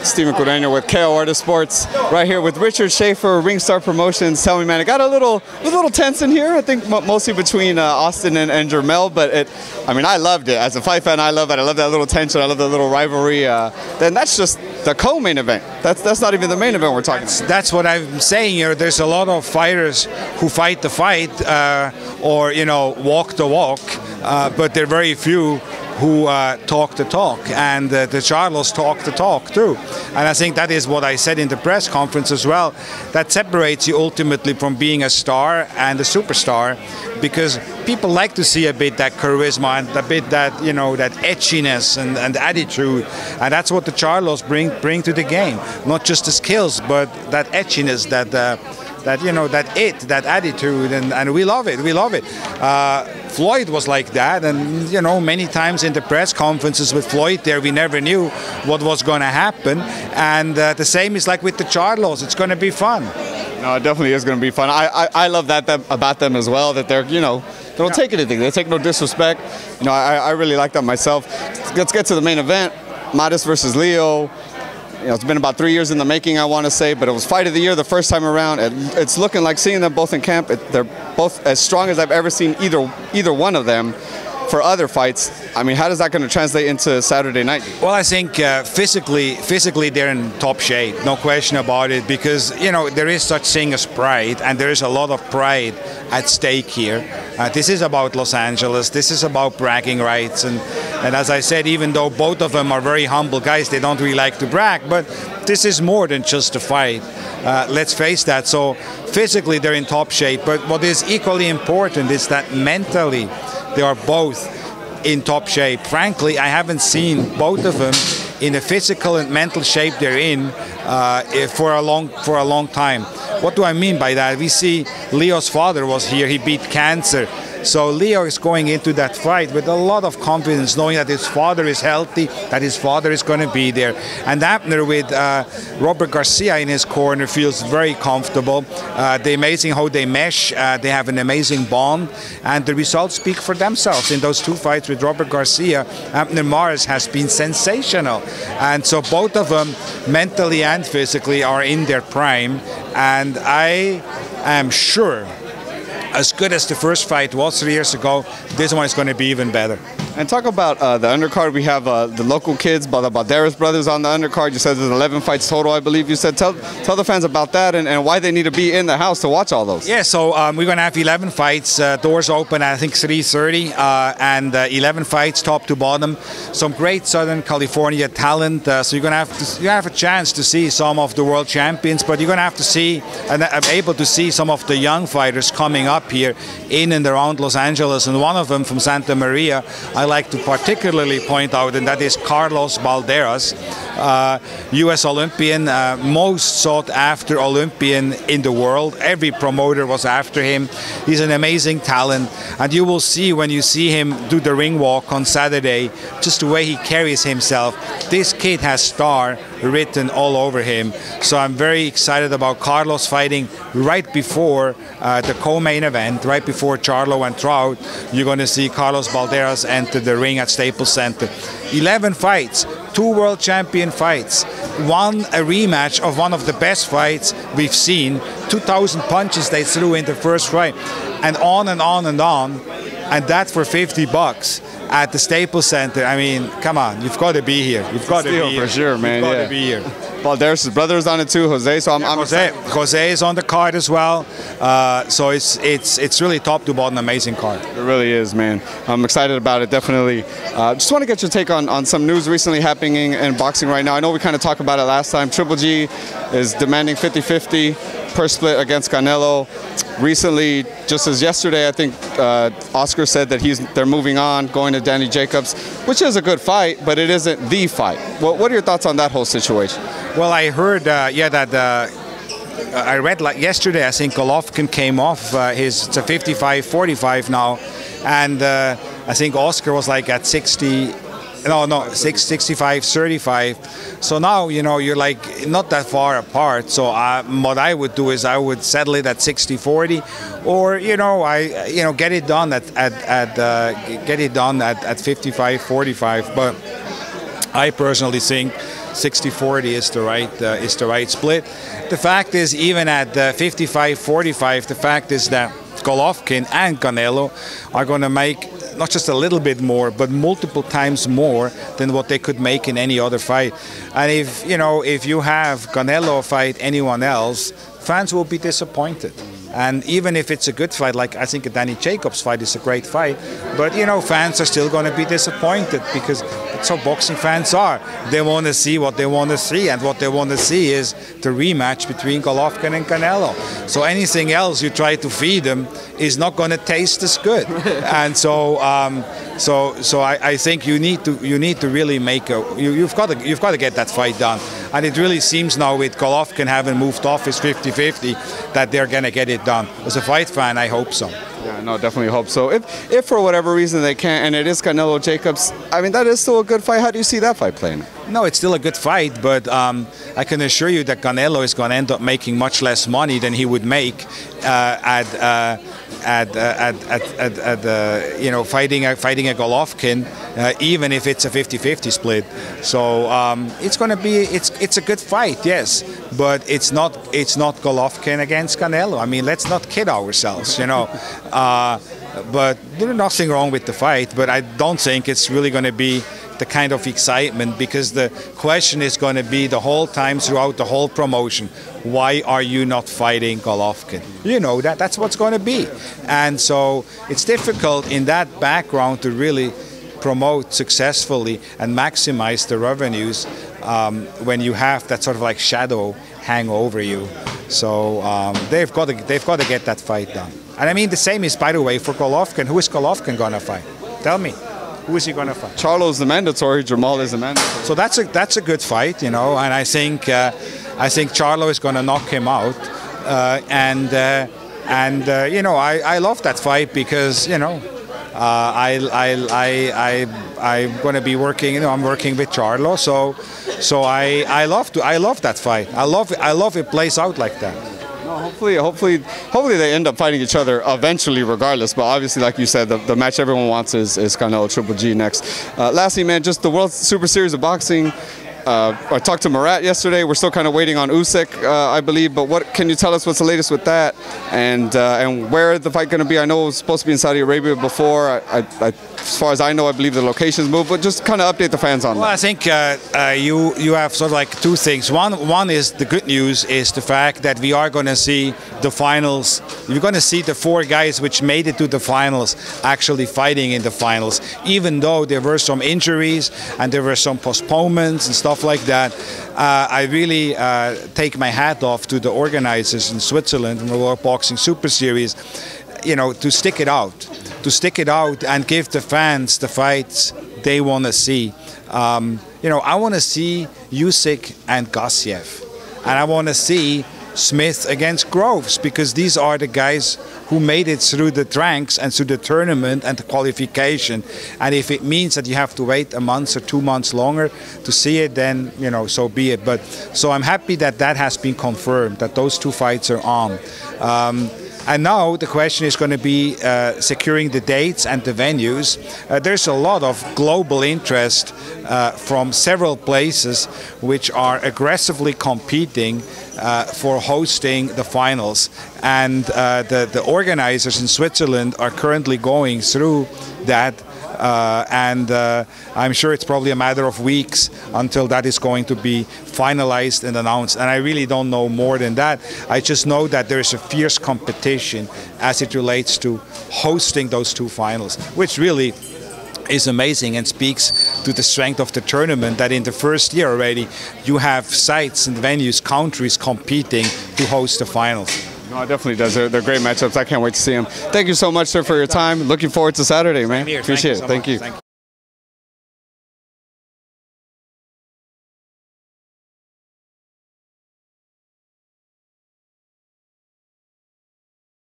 Steven Correño with KO Artist Sports, right here with Richard Schaefer, Ringstar Promotions. Tell me, man, it got a little tense in here. I think mostly between Austin and Jermell, but I mean, I loved it. As a fight fan, I love it. I love that little tension. I love that little rivalry. Then that's just the co-main event. That's not even the main event we're talking about. That's what I'm saying here. There's a lot of fighters who fight the fight or, you know, walk the walk, but there are very few who talk the talk, and the Charlos talk the talk too. And I think that is what I said in the press conference as well. That separates you ultimately from being a star and a superstar, because people like to see a bit that charisma and a bit that, you know, that edginess and attitude, and that's what the Charlos bring to the game. Not just the skills, but that edginess, that you know, that attitude, and we love it. We love it. Floyd was like that, and you know, many times in the press conferences with Floyd there, we never knew what was going to happen, and the same is like with the Charlos. It's going to be fun. No, it definitely is going to be fun. I love that about them as well, that they're, you know, they don't take anything. They take no disrespect. You know, I really like that myself. Let's get to the main event. Modest versus Leo. You know, it's been about 3 years in the making, I want to say, but it was fight of the year the first time around. It's looking like, seeing them both in camp, they're both as strong as I've ever seen either one of them for other fights. I mean, how is that going to translate into Saturday night? Well, I think physically they're in top shape, no question about it, because, you know, there is such thing as pride, and there is a lot of pride at stake here. This is about Los Angeles. This is about bragging rights, and as I said, even though both of them are very humble guys, they don't really like to brag, but this is more than just a fight. Let's face that. So physically they're in top shape, but what is equally important is that mentally they are both in top shape. Frankly, I haven't seen both of them in the physical and mental shape they're in for a long time. What do I mean by that? We see Leo's father was here. He beat cancer. So Leo is going into that fight with a lot of confidence, knowing that his father is healthy, that his father is going to be there. And Abner with Robert Garcia in his corner feels very comfortable. They're amazing how they mesh. They have an amazing bond, and the results speak for themselves. In those two fights with Robert Garcia, Abner Mares has been sensational. And so both of them, mentally and physically, are in their prime. And I am sure, as good as the first fight was 3 years ago, this one is going to be even better. And talk about the undercard. We have the local kids, the Balderas brothers on the undercard. You said there's 11 fights total, I believe you said. Tell the fans about that and why they need to be in the house to watch all those. Yeah, so we're going to have 11 fights. Doors open at, I think, 3:30, and 11 fights top to bottom. Some great Southern California talent. So you're going to have a chance to see some of the world champions, but you're going to have to see, and I'm able to see some of the young fighters coming up here in and around Los Angeles, and one of them from Santa Maria I like to particularly point out, and that is Carlos Balderas, U.S. Olympian, most sought after Olympian in the world. Every promoter was after him. He's an amazing talent, and you will see when you see him do the ring walk on Saturday, just the way he carries himself. This kid has star written all over him. So I'm very excited about Carlos fighting right before the co-main event, right before Charlo and Trout. You're going to see Carlos Balderas enter the ring at Staples Center. 11 fights, 2 world champion fights, a rematch of one of the best fights we've seen, 2,000 punches they threw in the first fight, and on and on and on, and that for $50 at the Staples Center. I mean, come on, you've got to be here. You've got to be here. For sure, man. You've got to be here. Balderas' brother is on it too, Jose. So I'm Jose is on the card as well. So it's really top to bottom, amazing card. It really is, man. I'm excited about it, definitely. Just want to get your take on some news recently happening in boxing right now. I know we kind of talked about it last time. Triple G is demanding 50-50 per split against Canelo. Recently, just as yesterday, I think Oscar said that they're moving on, going to Danny Jacobs, which is a good fight, but it isn't the fight. What are your thoughts on that whole situation? Well, I heard, that I read like yesterday, I think Golovkin came off it's a 55-45 now, and I think Oscar was like at 65-35. So now, you know, you're like not that far apart. So what I would do is I would settle it at 60-40, or get it done at 55-45. But I personally think 60-40 is the right split. The fact is, even at 55-45, the fact is that Golovkin and Canelo are going to make not just a little bit more, but multiple times more than what they could make in any other fight. And if you have Canelo fight anyone else, fans will be disappointed. And even if it's a good fight, like I think a Danny Jacobs fight is a great fight, but fans are still going to be disappointed because that's how boxing fans are. They want to see what they want to see, and what they want to see is the rematch between Golovkin and Canelo. So anything else you try to feed them is not going to taste as good. And so I think you need to really make you've got to get that fight done. And it really seems now, with Golovkin having moved off his 50-50, that they're going to get it done. As a fight fan, I hope so. Yeah, no, definitely hope so. If for whatever reason they can't, and it is Canelo Jacobs, I mean, that is still a good fight. How do you see that fight playing? No, it's still a good fight, but I can assure you that Canelo is going to end up making much less money than he would make fighting a Golovkin, even if it's a 50-50 split. So it's going to be it's a good fight, yes, but it's not Golovkin against Canelo. I mean, let's not kid ourselves, But there's nothing wrong with the fight, but I don't think it's really going to be the kind of excitement, because the question is going to be the whole time throughout the whole promotion, why are you not fighting Golovkin? You know that's what's going to be. And so it's difficult in that background to really promote successfully and maximize the revenues when you have that sort of like shadow hang over you. So they've got to get that fight done. And I mean, the same is, by the way, for Golovkin. Who is Golovkin going to fight? Tell me. Who is he going to fight? Charlo's the mandatory. Jamal is the mandatory. So that's a good fight, And I think Charlo is going to knock him out. I love that fight because I'm going to be working. I'm working with Charlo, so I love that fight. I love it plays out like that. No, hopefully they end up fighting each other eventually, regardless. But obviously, like you said, the match everyone wants is Canelo Triple G next. Lastly, man, just the World Super Series of Boxing. I talked to Murat yesterday. We're still kind of waiting on Usyk, I believe. But what can you tell us? What's the latest with that? And where the fight going to be? I know it was supposed to be in Saudi Arabia before. As far as I know, I believe the location's moved. But just kind of update the fans on that. Well, I think you have sort of like two things. One is the good news is the fact that we are going to see the finals. You're going to see the four guys which made it to the finals actually fighting in the finals, even though there were some injuries and there were some postponements and stuff like that. I really take my hat off to the organizers in Switzerland from the World Boxing Super Series, to stick it out and give the fans the fights they want to see. I want to see Usyk and Gassiev, and I want to see Smith against Groves, because these are the guys who made it through the ranks and through the tournament and the qualification. And if it means that you have to wait a month or 2 months longer to see it, then so be it. But so I'm happy that has been confirmed, that those two fights are on. And now the question is going to be securing the dates and the venues. There's a lot of global interest from several places which are aggressively competing for hosting the finals. And the organizers in Switzerland are currently going through that. I'm sure it's probably a matter of weeks until that is going to be finalized and announced. And I really don't know more than that. I just know that there's a fierce competition as it relates to hosting those two finals, which really is amazing and speaks to the strength of the tournament, that in the first year already you have sites and venues, countries competing to host the finals. No, it definitely does. They're great matchups. I can't wait to see them. Thank you so much, sir, for your time. Looking forward to Saturday, man. Appreciate it. Thank you.